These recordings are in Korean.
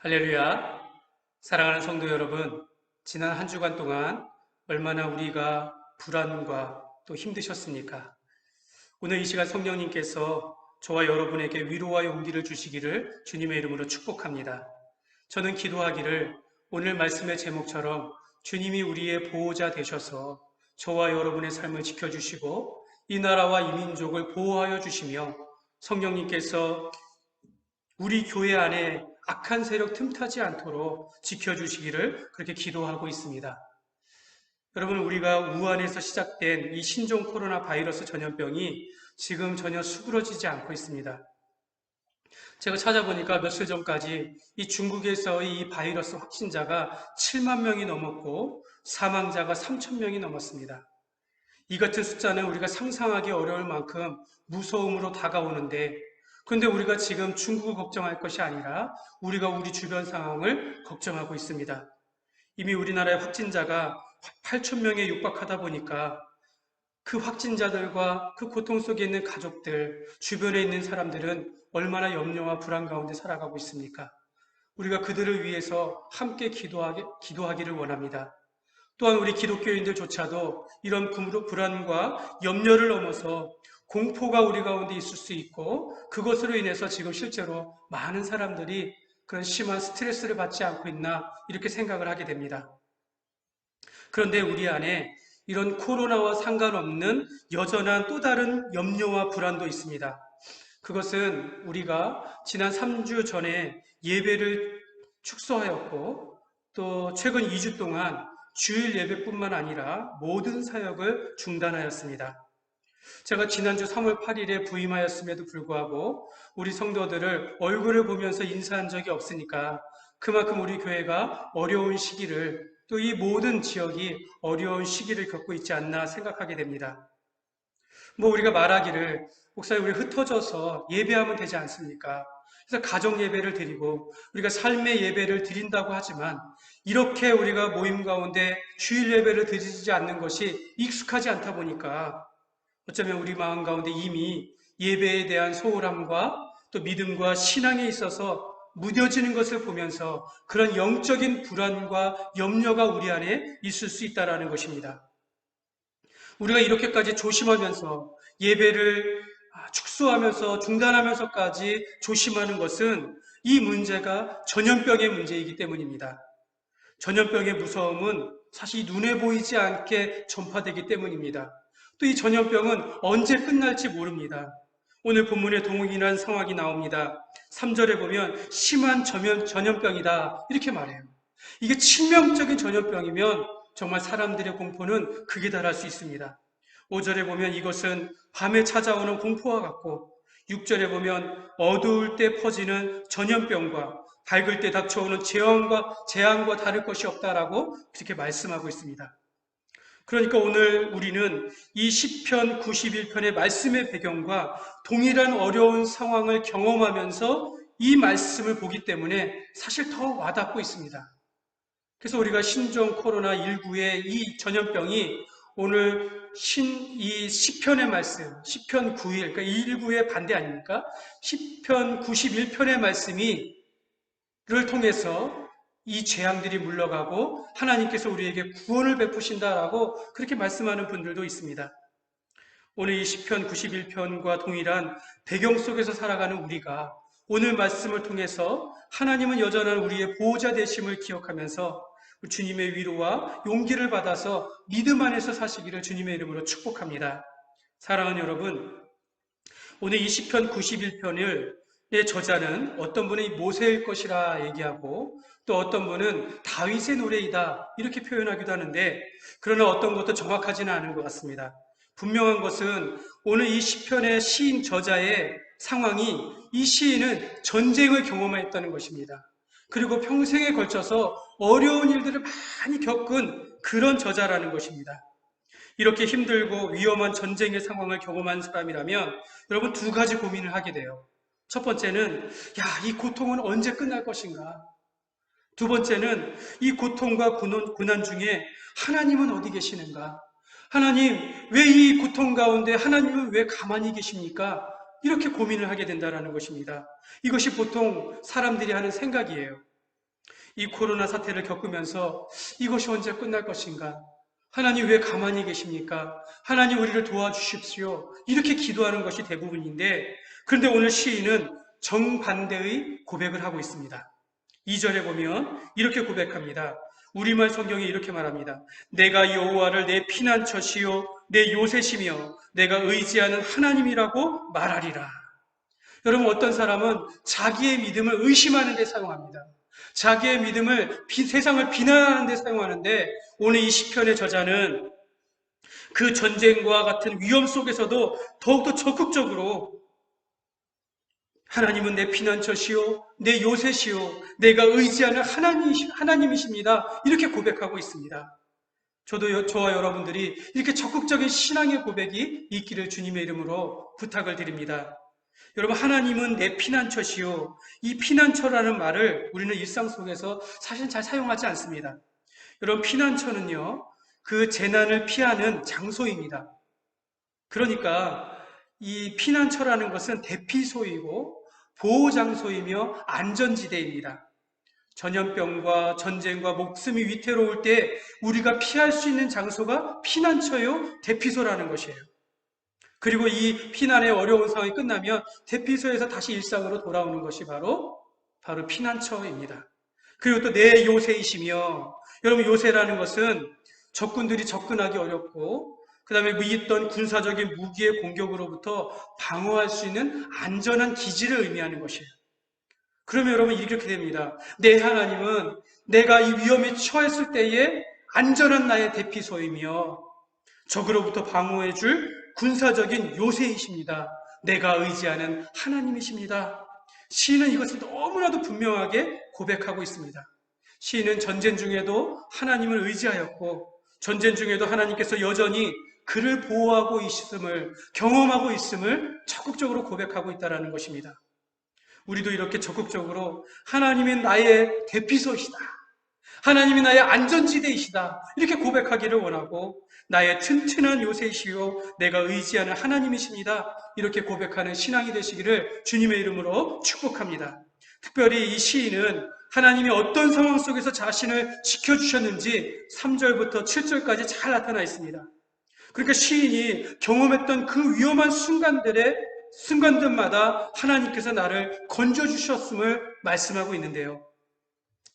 할렐루야. 사랑하는 성도 여러분, 지난 한 주간 동안 얼마나 우리가 불안과 또 힘드셨습니까? 오늘 이 시간 성령님께서 저와 여러분에게 위로와 용기를 주시기를 주님의 이름으로 축복합니다. 저는 기도하기를 오늘 말씀의 제목처럼 주님이 우리의 보호자 되셔서 저와 여러분의 삶을 지켜주시고 이 나라와 이 민족을 보호하여 주시며 성령님께서 우리 교회 안에 악한 세력 틈타지 않도록 지켜주시기를 그렇게 기도하고 있습니다. 여러분, 우리가 우한에서 시작된 이 신종 코로나 바이러스 전염병이 지금 전혀 수그러지지 않고 있습니다. 제가 찾아보니까 며칠 전까지 이 중국에서의 이 바이러스 확진자가 7만 명이 넘었고 사망자가 3천 명이 넘었습니다. 이 같은 숫자는 우리가 상상하기 어려울 만큼 무서움으로 다가오는데, 그런데 우리가 지금 중국을 걱정할 것이 아니라 우리가 우리 주변 상황을 걱정하고 있습니다. 이미 우리나라의 확진자가 8천 명에 육박하다 보니까 그 확진자들과 그 고통 속에 있는 가족들, 주변에 있는 사람들은 얼마나 염려와 불안 가운데 살아가고 있습니까? 우리가 그들을 위해서 함께 기도하기를 원합니다. 또한 우리 기독교인들조차도 이런 불안과 염려를 넘어서 공포가 우리 가운데 있을 수 있고, 그것으로 인해서 지금 실제로 많은 사람들이 그런 심한 스트레스를 받지 않고 있나 이렇게 생각을 하게 됩니다. 그런데 우리 안에 이런 코로나와 상관없는 여전한 또 다른 염려와 불안도 있습니다. 그것은 우리가 지난 3주 전에 예배를 축소하였고, 또 최근 2주 동안 주일 예배뿐만 아니라 모든 사역을 중단하였습니다. 제가 지난주 3월 8일에 부임하였음에도 불구하고 우리 성도들을 얼굴을 보면서 인사한 적이 없으니까 그만큼 우리 교회가 어려운 시기를, 또 이 모든 지역이 어려운 시기를 겪고 있지 않나 생각하게 됩니다. 우리가 말하기를, 목사님, 우리 흩어져서 예배하면 되지 않습니까? 그래서 가정 예배를 드리고 우리가 삶의 예배를 드린다고 하지만, 이렇게 우리가 모임 가운데 주일 예배를 드리지 않는 것이 익숙하지 않다 보니까 어쩌면 우리 마음 가운데 이미 예배에 대한 소홀함과 또 믿음과 신앙에 있어서 무뎌지는 것을 보면서 그런 영적인 불안과 염려가 우리 안에 있을 수 있다는 것입니다. 우리가 이렇게까지 조심하면서 예배를 축소하면서 중단하면서까지 조심하는 것은 이 문제가 전염병의 문제이기 때문입니다. 전염병의 무서움은 사실 눈에 보이지 않게 전파되기 때문입니다. 또 이 전염병은 언제 끝날지 모릅니다. 오늘 본문에 동일한 상황이 나옵니다. 3절에 보면 심한 전염병이다 이렇게 말해요. 이게 치명적인 전염병이면 정말 사람들의 공포는 극에 달할 수 있습니다. 5절에 보면 이것은 밤에 찾아오는 공포와 같고, 6절에 보면 어두울 때 퍼지는 전염병과 밝을 때 닥쳐오는 재앙과 다를 것이 없다라고 그렇게 말씀하고 있습니다. 그러니까 오늘 우리는 이 시편 91편의 말씀의 배경과 동일한 어려운 상황을 경험하면서 이 말씀을 보기 때문에 사실 더 와닿고 있습니다. 그래서 우리가 신종 코로나19의 이 전염병이 오늘 이 시편의 말씀, 시편 9일, 그러니까 19의 반대 아닙니까? 시편 91편의 말씀이 를 통해서 이 재앙들이 물러가고 하나님께서 우리에게 구원을 베푸신다라고 그렇게 말씀하는 분들도 있습니다. 오늘 이 시편 91편과 동일한 배경 속에서 살아가는 우리가 오늘 말씀을 통해서 하나님은 여전한 우리의 보호자 되심을 기억하면서 주님의 위로와 용기를 받아서 믿음 안에서 사시기를 주님의 이름으로 축복합니다. 사랑하는 여러분, 오늘 이 시편 91편을 의 저자는 어떤 분은 모세일 것이라 얘기하고, 또 어떤 분은 다윗의 노래이다 이렇게 표현하기도 하는데, 그러나 어떤 것도 정확하지는 않은 것 같습니다. 분명한 것은 오늘 이 시편의 시인 저자의 상황이, 이 시인은 전쟁을 경험했다는 것입니다. 그리고 평생에 걸쳐서 어려운 일들을 많이 겪은 그런 저자라는 것입니다. 이렇게 힘들고 위험한 전쟁의 상황을 경험한 사람이라면 여러분, 두 가지 고민을 하게 돼요. 첫 번째는, 이 고통은 언제 끝날 것인가? 두 번째는, 이 고통과 고난 중에 하나님은 어디 계시는가? 하나님, 왜 이 고통 가운데 하나님은 왜 가만히 계십니까? 이렇게 고민을 하게 된다는 것입니다. 이것이 보통 사람들이 하는 생각이에요. 이 코로나 사태를 겪으면서 이것이 언제 끝날 것인가? 하나님 왜 가만히 계십니까? 하나님 우리를 도와주십시오. 이렇게 기도하는 것이 대부분인데, 그런데 오늘 시인은 정반대의 고백을 하고 있습니다. 2절에 보면 이렇게 고백합니다. 우리말 성경에 이렇게 말합니다. 내가 여호와를 내 피난처시요 내 요새시며 내가 의지하는 하나님이라고 말하리라. 여러분, 어떤 사람은 자기의 믿음을 의심하는 데 사용합니다. 자기의 믿음을 세상을 비난하는 데 사용하는데, 오늘 이 시편의 저자는 그 전쟁과 같은 위험 속에서도 더욱더 적극적으로 하나님은 내 피난처시요 내 요새시요 내가 의지하는 하나님이십니다. 이렇게 고백하고 있습니다. 저와 여러분들이 이렇게 적극적인 신앙의 고백이 있기를 주님의 이름으로 부탁을 드립니다. 여러분, 하나님은 내 피난처시요. 이 피난처라는 말을 우리는 일상 속에서 사실 잘 사용하지 않습니다. 여러분, 피난처는요, 그 재난을 피하는 장소입니다. 그러니까 이 피난처라는 것은 대피소이고 보호장소이며 안전지대입니다. 전염병과 전쟁과 목숨이 위태로울 때 우리가 피할 수 있는 장소가 피난처요, 대피소라는 것이에요. 그리고 이 피난의 어려운 상황이 끝나면 대피소에서 다시 일상으로 돌아오는 것이 바로 피난처입니다. 그리고 또 내 요새이시며, 여러분, 요새라는 것은 적군들이 접근하기 어렵고 그 다음에 있던 군사적인 무기의 공격으로부터 방어할 수 있는 안전한 기지를 의미하는 것이에요. 그러면 여러분, 이렇게 됩니다. 내 하나님은 내가 이 위험에 처했을 때에 안전한 나의 대피소이며 적으로부터 방어해줄 군사적인 요새이십니다. 내가 의지하는 하나님이십니다. 시인은 이것을 너무나도 분명하게 고백하고 있습니다. 시인은 전쟁 중에도 하나님을 의지하였고, 전쟁 중에도 하나님께서 여전히 그를 보호하고 있음을, 경험하고 있음을 적극적으로 고백하고 있다는 것입니다. 우리도 이렇게 적극적으로 하나님이 나의 대피소이시다, 하나님이 나의 안전지대이시다, 이렇게 고백하기를 원하고, 나의 튼튼한 요새이시요 내가 의지하는 하나님이십니다, 이렇게 고백하는 신앙이 되시기를 주님의 이름으로 축복합니다. 특별히 이 시인은 하나님이 어떤 상황 속에서 자신을 지켜주셨는지 3절부터 7절까지 잘 나타나 있습니다. 그러니까 시인이 경험했던 그 위험한 순간들마다 하나님께서 나를 건져주셨음을 말씀하고 있는데요.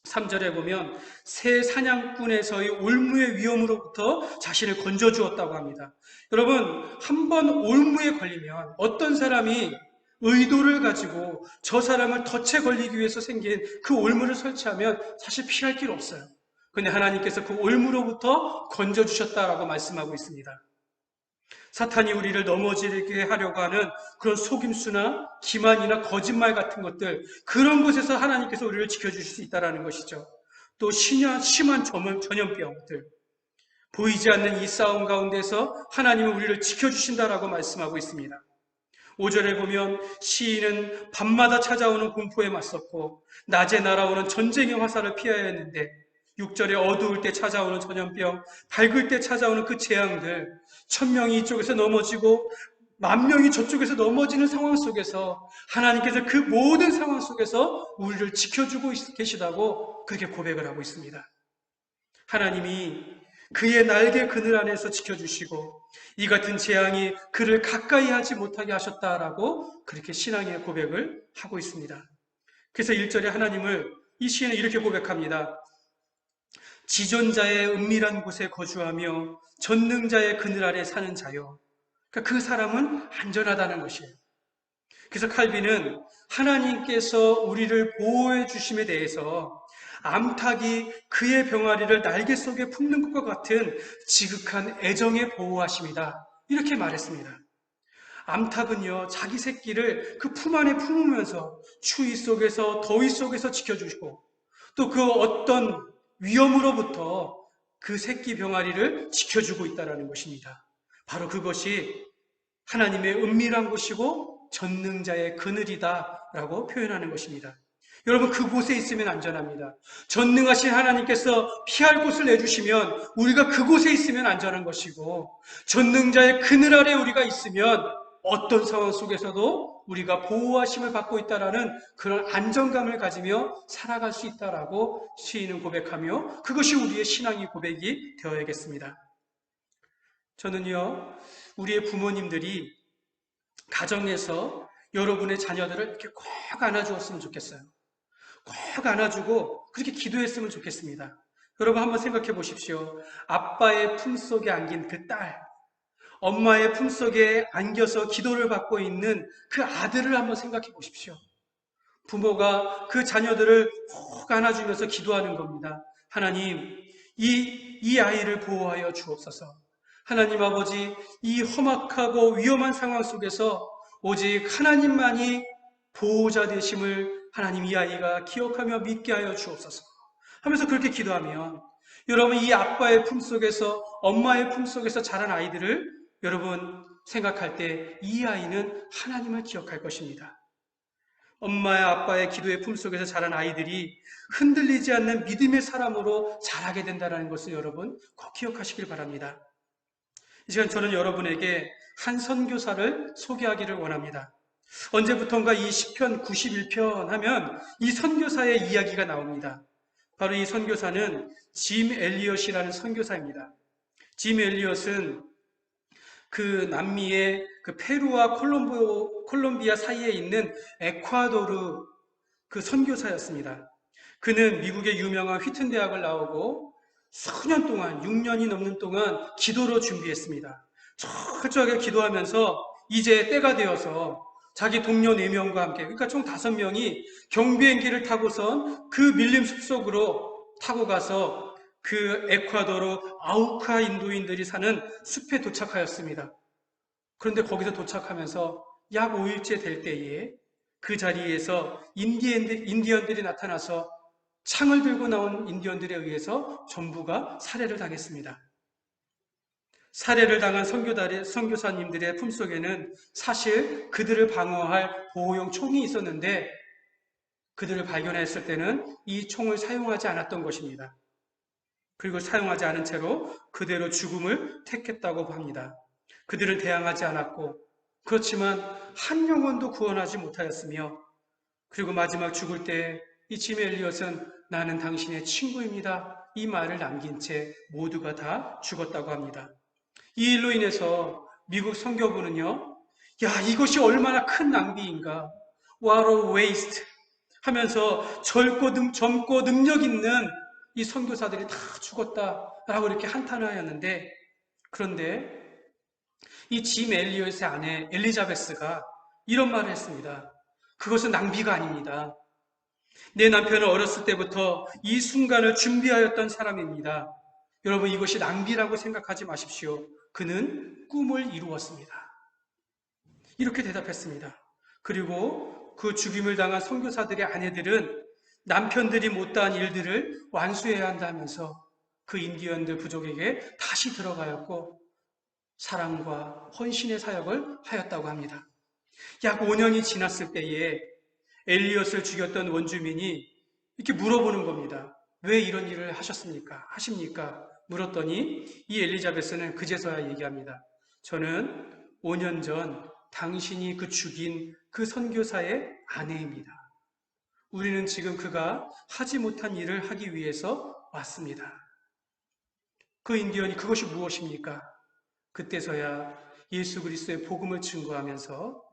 3절에 보면 새 사냥꾼에서의 올무의 위험으로부터 자신을 건져주었다고 합니다. 여러분, 한번 올무에 걸리면 어떤 사람이 의도를 가지고 저 사람을 덫에 걸리기 위해서 생긴 그 올무를 설치하면 사실 피할 길 없어요. 그런데 하나님께서 그 올무로부터 건져주셨다라고 말씀하고 있습니다. 사탄이 우리를 넘어지게 하려고 하는 그런 속임수나 기만이나 거짓말 같은 것들, 그런 곳에서 하나님께서 우리를 지켜주실 수 있다는 것이죠. 또 심한 전염병들, 보이지 않는 이 싸움 가운데서 하나님은 우리를 지켜주신다라고 말씀하고 있습니다. 5절에 보면 시인은 밤마다 찾아오는 공포에 맞섰고 낮에 날아오는 전쟁의 화살을 피해야 했는데, 6절에 어두울 때 찾아오는 전염병, 밝을 때 찾아오는 그 재앙들, 1000명이 이쪽에서 넘어지고 10,000명이 저쪽에서 넘어지는 상황 속에서 하나님께서 그 모든 상황 속에서 우리를 지켜주고 계시다고 그렇게 고백을 하고 있습니다. 하나님이 그의 날개 그늘 안에서 지켜주시고 이 같은 재앙이 그를 가까이 하지 못하게 하셨다라고 그렇게 신앙의 고백을 하고 있습니다. 그래서 1절에 이 시인은 이렇게 고백합니다. 지존자의 은밀한 곳에 거주하며 전능자의 그늘 아래 사는 자요. 그러니까 그 사람은 안전하다는 것이에요. 그래서 칼빈은 하나님께서 우리를 보호해 주심에 대해서 암탉이 그의 병아리를 날개 속에 품는 것과 같은 지극한 애정의 보호하심이다, 이렇게 말했습니다. 암탉은요, 자기 새끼를 그 품 안에 품으면서 추위 속에서 더위 속에서 지켜주시고 또 그 어떤 위험으로부터 그 새끼 병아리를 지켜주고 있다는 것입니다. 바로 그것이 하나님의 은밀한 곳이고 전능자의 그늘이다라고 표현하는 것입니다. 여러분, 그곳에 있으면 안전합니다. 전능하신 하나님께서 피할 곳을 내주시면 우리가 그곳에 있으면 안전한 것이고, 전능자의 그늘 아래 우리가 있으면 어떤 상황 속에서도 우리가 보호하심을 받고 있다라는 그런 안정감을 가지며 살아갈 수 있다라고 시인은 고백하며 그것이 우리의 신앙의 고백이 되어야겠습니다. 저는요, 우리의 부모님들이 가정에서 여러분의 자녀들을 이렇게 꼭 안아주었으면 좋겠어요. 꼭 안아주고 그렇게 기도했으면 좋겠습니다. 여러분 한번 생각해 보십시오. 아빠의 품속에 안긴 그 딸, 엄마의 품속에 안겨서 기도를 받고 있는 그 아들을 한번 생각해 보십시오. 부모가 그 자녀들을 꼭 안아주면서 기도하는 겁니다. 하나님, 이 아이를 보호하여 주옵소서. 하나님 아버지, 이 험악하고 위험한 상황 속에서 오직 하나님만이 보호자 되심을 하나님 이 아이가 기억하며 믿게 하여 주옵소서. 하면서 그렇게 기도하면 여러분 이 아빠의 품속에서 엄마의 품속에서 자란 아이들을 여러분 생각할 때 이 아이는 하나님을 기억할 것입니다. 엄마와 아빠의 기도의 품속에서 자란 아이들이 흔들리지 않는 믿음의 사람으로 자라게 된다는 것을 여러분 꼭 기억하시길 바랍니다. 이 시간 저는 여러분에게 한 선교사를 소개하기를 원합니다. 언제부턴가 이 시편 91편 하면 이 선교사의 이야기가 나옵니다. 바로 이 선교사는 짐 엘리엇이라는 선교사입니다. 짐 엘리엇은 그 남미의 그 페루와 콜롬비아 사이에 있는 에콰도르 그 선교사였습니다. 그는 미국의 유명한 휘튼 대학을 나오고 수년 동안 6년이 넘는 동안 기도로 준비했습니다. 철저하게 기도하면서 이제 때가 되어서 자기 동료 4명과 함께 그러니까 총 5명이 경비행기를 타고선 그 밀림 숲속으로 타고 가서 그 에콰도르 아우카 인도인들이 사는 숲에 도착하였습니다. 그런데 거기서 도착하면서 약 5일째 될 때에 그 자리에서 인디언들이 나타나서 창을 들고 나온 인디언들에 의해서 전부가 살해를 당했습니다. 살해를 당한 선교사님들의 품속에는 사실 그들을 방어할 보호용 총이 있었는데 그들을 발견했을 때는 이 총을 사용하지 않았던 것입니다. 그리고 사용하지 않은 채로 그대로 죽음을 택했다고 합니다. 그들은 대항하지 않았고 그렇지만 한 영혼도 구원하지 못하였으며 그리고 마지막 죽을 때 이 짐 엘리엇은 나는 당신의 친구입니다. 이 말을 남긴 채 모두가 다 죽었다고 합니다. 이 일로 인해서 미국 선교부는요, 야, 이것이 얼마나 큰 낭비인가. What a waste 하면서 젊고 능력 있는 이 선교사들이 다 죽었다라고 이렇게 한탄하였는데 그런데 이 짐 엘리엇의 아내 엘리자베스가 이런 말을 했습니다. 그것은 낭비가 아닙니다. 내 남편은 어렸을 때부터 이 순간을 준비하였던 사람입니다. 여러분 이것이 낭비라고 생각하지 마십시오. 그는 꿈을 이루었습니다. 이렇게 대답했습니다. 그리고 그 죽임을 당한 선교사들의 아내들은 남편들이 못다한 일들을 완수해야 한다면서 그 인디언들 부족에게 다시 들어가였고 사랑과 헌신의 사역을 하였다고 합니다. 약 5년이 지났을 때에 엘리엇을 죽였던 원주민이 이렇게 물어보는 겁니다. 왜 이런 일을 하십니까? 물었더니 이 엘리자베스는 그제서야 얘기합니다. 저는 5년 전 당신이 죽인 그 선교사의 아내입니다. 우리는 지금 그가 하지 못한 일을 하기 위해서 왔습니다. 그 인디언이 그것이 무엇입니까? 그때서야 예수 그리스도의 복음을 증거하면서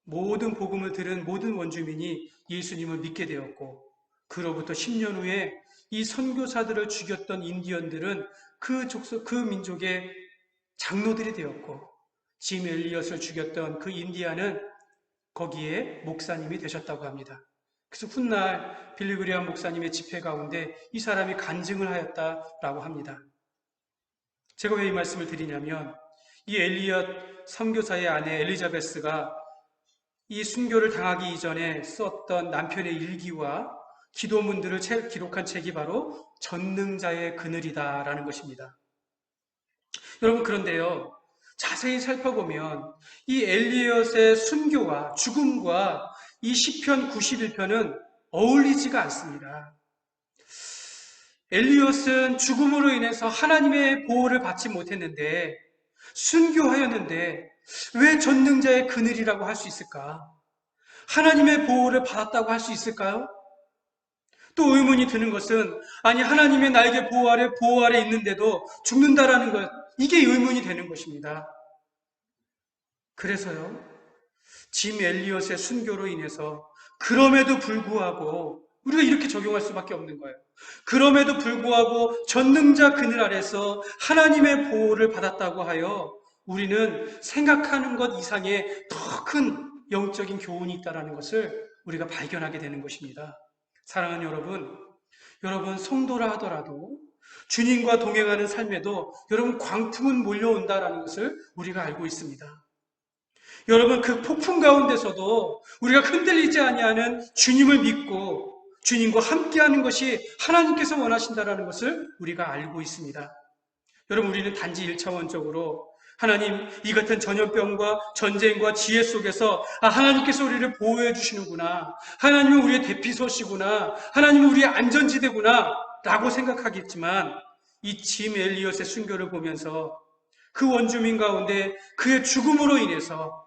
모든 복음을 들은 모든 원주민이 예수님을 믿게 되었고 그로부터 10년 후에 이 선교사들을 죽였던 인디언들은 그 민족의 장로들이 되었고 짐 엘리엇을 죽였던 그 인디안은 거기에 목사님이 되셨다고 합니다. 그래서 훗날 빌리그리암 목사님의 집회 가운데 이 사람이 간증을 하였다라고 합니다. 제가 왜 이 말씀을 드리냐면 이 엘리엇 선교사의 아내 엘리자베스가 이 순교를 당하기 이전에 썼던 남편의 일기와 기도문들을 기록한 책이 바로 전능자의 그늘이다라는 것입니다. 여러분 그런데요. 자세히 살펴보면 이 엘리엇의 순교와 죽음과 이 시편 91편은 어울리지가 않습니다. 엘리엇은 죽음으로 인해서 하나님의 보호를 받지 못했는데 순교하였는데 왜 전능자의 그늘이라고 할 수 있을까? 하나님의 보호를 받았다고 할 수 있을까요? 또 의문이 드는 것은 아니 하나님의 날개 보호 아래 있는데도 죽는다라는 것, 이게 의문이 되는 것입니다. 그래서요, 짐 엘리엇의 순교로 인해서 그럼에도 불구하고 우리가 이렇게 적용할 수밖에 없는 거예요. 그럼에도 불구하고 전능자 그늘 아래서 하나님의 보호를 받았다고 하여 우리는 생각하는 것 이상의 더 큰 영적인 교훈이 있다는 것을 우리가 발견하게 되는 것입니다. 사랑하는 여러분 성도라 하더라도 주님과 동행하는 삶에도 여러분 광풍은 몰려온다라는 것을 우리가 알고 있습니다. 여러분 그 폭풍 가운데서도 우리가 흔들리지 아니하는 주님을 믿고 주님과 함께하는 것이 하나님께서 원하신다라는 것을 우리가 알고 있습니다. 여러분 우리는 단지 1차원적으로 하나님 이 같은 전염병과 전쟁과 지혜 속에서 하나님께서 우리를 보호해 주시는구나, 하나님은 우리의 대피소시구나, 하나님은 우리의 안전지대구나 라고 생각하겠지만 이 짐 엘리엇의 순교를 보면서 그 원주민 가운데 그의 죽음으로 인해서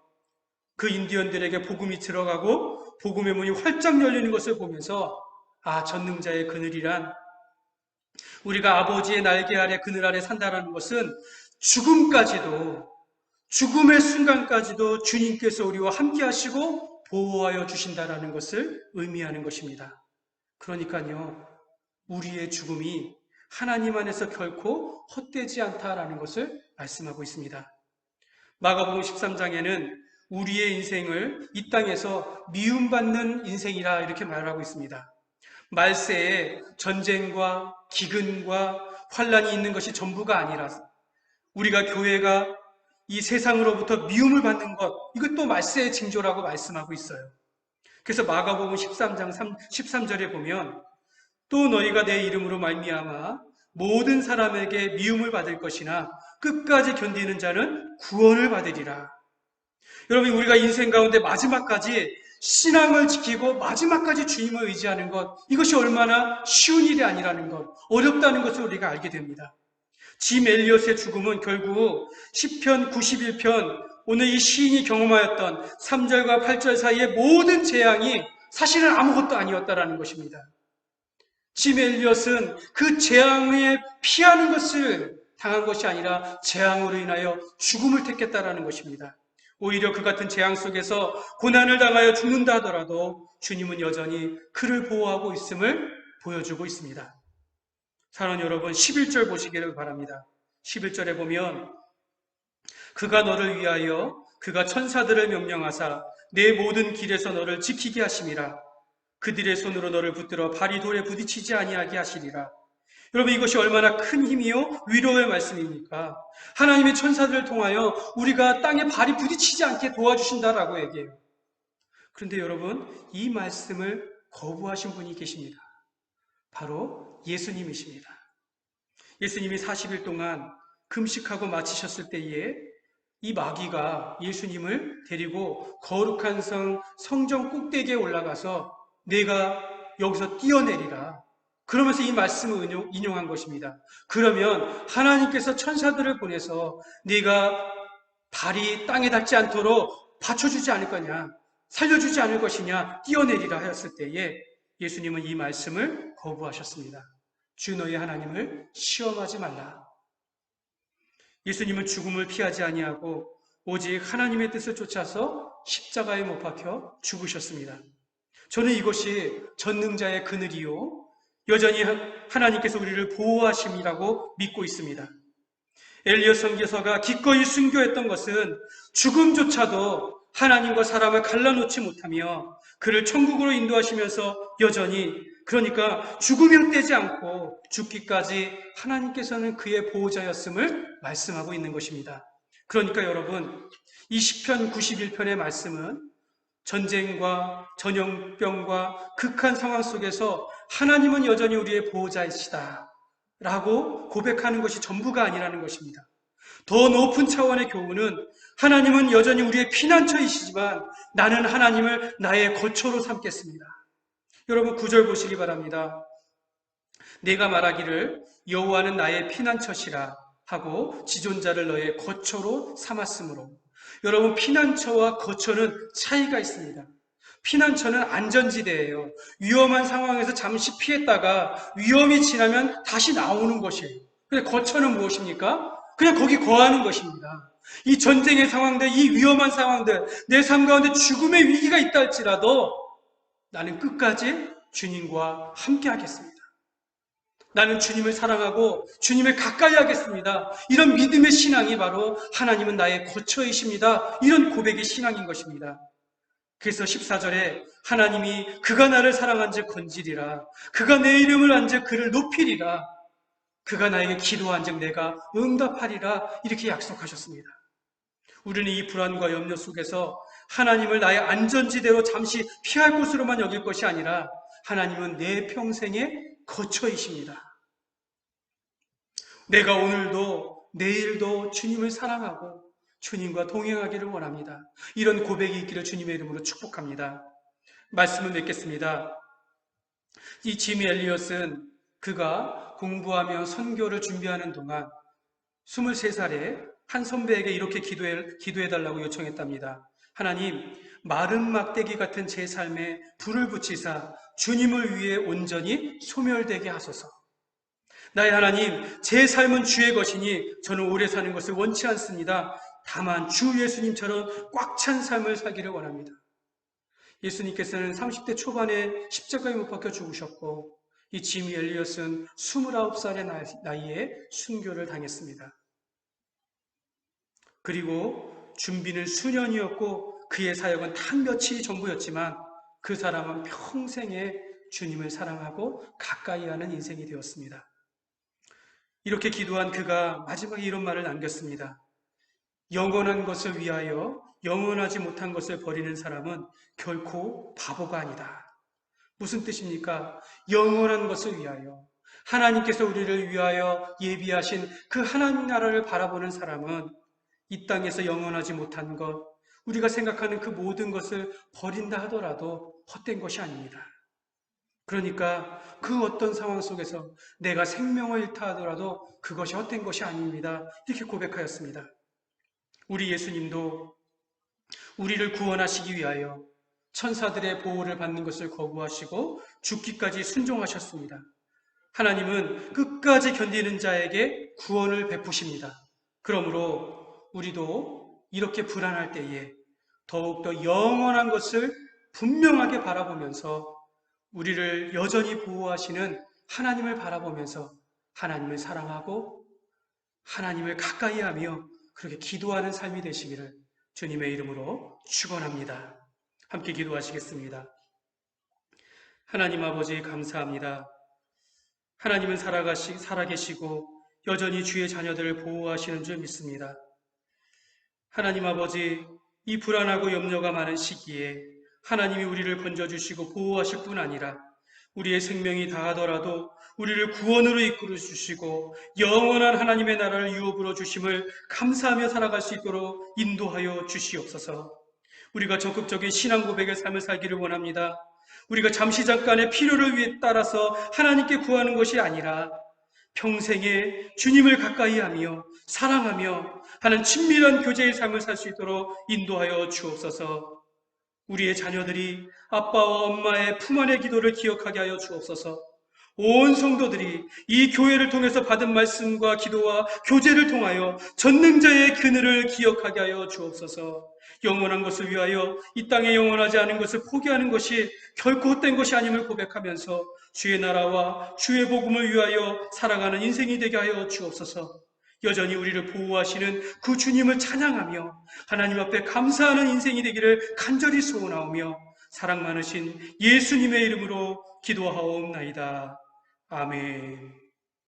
그 인디언들에게 복음이 들어가고 복음의 문이 활짝 열리는 것을 보면서 전능자의 그늘이란, 우리가 아버지의 날개 아래 그늘 아래 산다라는 것은 죽음의 순간까지도 주님께서 우리와 함께 하시고 보호하여 주신다라는 것을 의미하는 것입니다. 그러니까요, 우리의 죽음이 하나님 안에서 결코 헛되지 않다라는 것을 말씀하고 있습니다. 마가복음 13장에는 우리의 인생을 이 땅에서 미움받는 인생이라 이렇게 말하고 있습니다. 말세에 전쟁과 기근과 환란이 있는 것이 전부가 아니라서 우리가 교회가 이 세상으로부터 미움을 받는 것, 이것도 말세의 징조라고 말씀하고 있어요. 그래서 마가복음 13장 13절에 보면 또 너희가 내 이름으로 말미암아 모든 사람에게 미움을 받을 것이나 끝까지 견디는 자는 구원을 받으리라. 여러분 우리가 인생 가운데 마지막까지 신앙을 지키고 마지막까지 주님을 의지하는 것, 이것이 얼마나 쉬운 일이 아니라는 것, 어렵다는 것을 우리가 알게 됩니다. 짐 엘리엇의 죽음은 결국 시편 91편, 오늘 이 시인이 경험하였던 3절과 8절 사이의 모든 재앙이 사실은 아무것도 아니었다라는 것입니다. 짐 엘리엇은 그 재앙에 피하는 것을 당한 것이 아니라 재앙으로 인하여 죽음을 택했다라는 것입니다. 오히려 그 같은 재앙 속에서 고난을 당하여 죽는다 하더라도 주님은 여전히 그를 보호하고 있음을 보여주고 있습니다. 사랑하는 여러분, 11절 보시기를 바랍니다. 11절에 보면 그가 너를 위하여 그가 천사들을 명령하사 내 모든 길에서 너를 지키게 하심이라. 그들의 손으로 너를 붙들어 발이 돌에 부딪히지 아니하게 하시리라. 여러분 이것이 얼마나 큰 힘이요 위로의 말씀입니까? 하나님의 천사들을 통하여 우리가 땅에 발이 부딪히지 않게 도와주신다라고 얘기해요. 그런데 여러분 이 말씀을 거부하신 분이 계십니다. 바로 예수님이십니다. 예수님이 40일 동안 금식하고 마치셨을 때에 이 마귀가 예수님을 데리고 거룩한 성정 꼭대기에 올라가서 내가 여기서 뛰어내리라, 그러면서 이 말씀을 인용한 것입니다. 그러면 하나님께서 천사들을 보내서 네가 발이 땅에 닿지 않도록 받쳐주지 않을 거냐, 살려주지 않을 것이냐, 뛰어내리라 하였을 때에 예수님은 이 말씀을 거부하셨습니다. 주 너희 하나님을 시험하지 말라. 예수님은 죽음을 피하지 아니하고 오직 하나님의 뜻을 쫓아서 십자가에 못 박혀 죽으셨습니다. 저는 이것이 전능자의 그늘이요 여전히 하나님께서 우리를 보호하심이라고 믿고 있습니다. 엘리엇 선교사가 기꺼이 순교했던 것은 죽음조차도 하나님과 사람을 갈라놓지 못하며 그를 천국으로 인도하시면서 여전히, 그러니까 죽음이 헛되지 않고 죽기까지 하나님께서는 그의 보호자였음을 말씀하고 있는 것입니다. 그러니까 여러분 이 시편 91편의 말씀은 전쟁과 전염병과 극한 상황 속에서 하나님은 여전히 우리의 보호자이시다 라고 고백하는 것이 전부가 아니라는 것입니다. 더 높은 차원의 교훈은 하나님은 여전히 우리의 피난처이시지만 나는 하나님을 나의 거처로 삼겠습니다. 여러분 9절 보시기 바랍니다. 내가 말하기를 여호와는 나의 피난처시라 하고 지존자를 너의 거처로 삼았으므로 여러분, 피난처와 거처는 차이가 있습니다. 피난처는 안전지대예요. 위험한 상황에서 잠시 피했다가 위험이 지나면 다시 나오는 것이에요. 근데 거처는 무엇입니까? 그냥 거기 거하는 것입니다. 이 전쟁의 상황들, 이 위험한 상황들, 내 삶 가운데 죽음의 위기가 있다 할지라도 나는 끝까지 주님과 함께 하겠습니다. 나는 주님을 사랑하고 주님을 가까이 하겠습니다. 이런 믿음의 신앙이 바로 하나님은 나의 거처이십니다. 이런 고백의 신앙인 것입니다. 그래서 14절에 하나님이 그가 나를 사랑한즉 건지리라. 그가 내 이름을 안즉 그를 높이리라. 그가 나에게 기도한즉 내가 응답하리라. 이렇게 약속하셨습니다. 우리는 이 불안과 염려 속에서 하나님을 나의 안전지대로 잠시 피할 곳으로만 여길 것이 아니라 하나님은 내 평생의 거처이십니다. 내가 오늘도 내일도 주님을 사랑하고 주님과 동행하기를 원합니다. 이런 고백이 있기를 주님의 이름으로 축복합니다. 말씀을 맺겠습니다. 이 지미 엘리엇은 그가 공부하며 선교를 준비하는 동안 23살에 한 선배에게 이렇게 기도해달라고 요청했답니다. 하나님, 마른 막대기 같은 제 삶에 불을 붙이사 주님을 위해 온전히 소멸되게 하소서. 나의 하나님, 제 삶은 주의 것이니 저는 오래 사는 것을 원치 않습니다. 다만 주 예수님처럼 꽉 찬 삶을 살기를 원합니다. 예수님께서는 30대 초반에 십자가에 못 박혀 죽으셨고 이 지미 엘리엇은 29살의 나이에 순교를 당했습니다. 그리고 준비는 수년이었고 그의 사역은 단 며칠이 전부였지만 그 사람은 평생에 주님을 사랑하고 가까이 하는 인생이 되었습니다. 이렇게 기도한 그가 마지막에 이런 말을 남겼습니다. 영원한 것을 위하여 영원하지 못한 것을 버리는 사람은 결코 바보가 아니다. 무슨 뜻입니까? 영원한 것을 위하여 하나님께서 우리를 위하여 예비하신 그 하나님 나라를 바라보는 사람은 이 땅에서 영원하지 못한 것, 우리가 생각하는 그 모든 것을 버린다 하더라도 헛된 것이 아닙니다. 그러니까 그 어떤 상황 속에서 내가 생명을 잃다 하더라도 그것이 헛된 것이 아닙니다. 이렇게 고백하였습니다. 우리 예수님도 우리를 구원하시기 위하여 천사들의 보호를 받는 것을 거부하시고 죽기까지 순종하셨습니다. 하나님은 끝까지 견디는 자에게 구원을 베푸십니다. 그러므로 우리도 이렇게 불안할 때에 더욱더 영원한 것을 분명하게 바라보면서 우리를 여전히 보호하시는 하나님을 바라보면서 하나님을 사랑하고 하나님을 가까이 하며 그렇게 기도하는 삶이 되시기를 주님의 이름으로 축원합니다. 함께 기도하시겠습니다. 하나님 아버지 감사합니다. 하나님은 살아계시고 여전히 주의 자녀들을 보호하시는 줄 믿습니다. 하나님 아버지, 이 불안하고 염려가 많은 시기에 하나님이 우리를 건져주시고 보호하실 뿐 아니라 우리의 생명이 다하더라도 우리를 구원으로 이끌어 주시고 영원한 하나님의 나라를 유업으로 주심을 감사하며 살아갈 수 있도록 인도하여 주시옵소서. 우리가 적극적인 신앙 고백의 삶을 살기를 원합니다. 우리가 잠시 잠깐의 필요를 위해 따라서 하나님께 구하는 것이 아니라 평생에 주님을 가까이 하며 사랑하며 하는 친밀한 교제의 삶을 살 수 있도록 인도하여 주옵소서. 우리의 자녀들이 아빠와 엄마의 품 안의 기도를 기억하게 하여 주옵소서. 온 성도들이 이 교회를 통해서 받은 말씀과 기도와 교제를 통하여 전능자의 그늘을 기억하게 하여 주옵소서. 영원한 것을 위하여 이 땅에 영원하지 않은 것을 포기하는 것이 결코 헛된 것이 아님을 고백하면서 주의 나라와 주의 복음을 위하여 살아가는 인생이 되게 하여 주옵소서. 여전히 우리를 보호하시는 그 주님을 찬양하며 하나님 앞에 감사하는 인생이 되기를 간절히 소원하오며 사랑 많으신 예수님의 이름으로 기도하옵나이다. 아멘.